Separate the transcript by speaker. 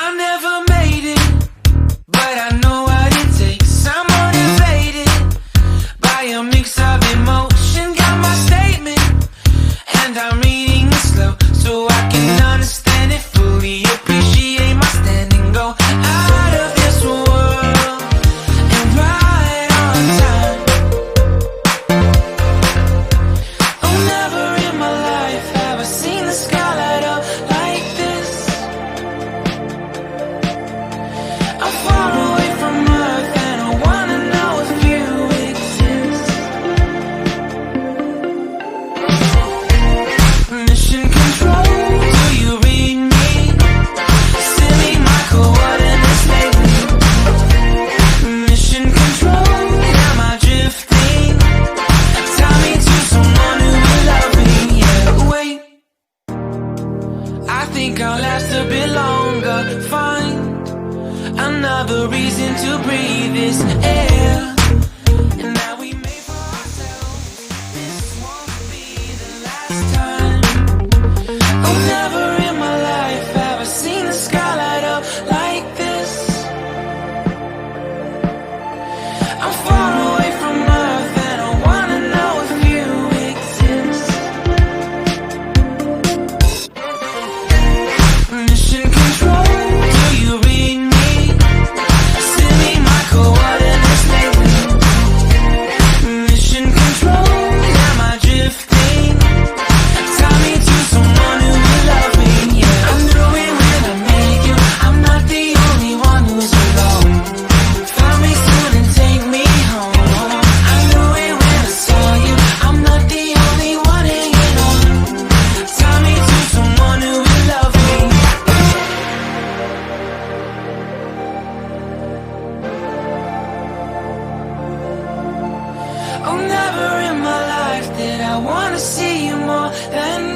Speaker 1: I never made it, but I know what it takes. I'm motivated by a mix of emotion. Got my statement, and I'm reading it slow so I can understand it fully. Appreciate my stand and go out of this world and right on time. Oh, never in my life have I seen the sky light up like this. I'm far away from Earth and I wanna know if you exist. Mission control, do you read me? Send me my coordinates lately. Mission control, am I drifting? Tie me to someone who will love me. Yeah, wait, I think I'll last a bit longer. Find another reason to breathe this air. And that we made for ourselves. This won't be the last time. Oh, never in my life have I seen the sky light up like this. I'm far away from Earth and I wanna know if you exist. Mission control, do you read me? Send me my coordinates lately. Mission control, am I drifting? Tie me to someone who will love me. Yeah, I knew it when I met you. I'm not the only one who's alone. Find me soon and take me home. I knew it when I saw you. I'm not the only one hanging on. Tie me to someone who will love me. Oh, never in my life did I wanna see you more than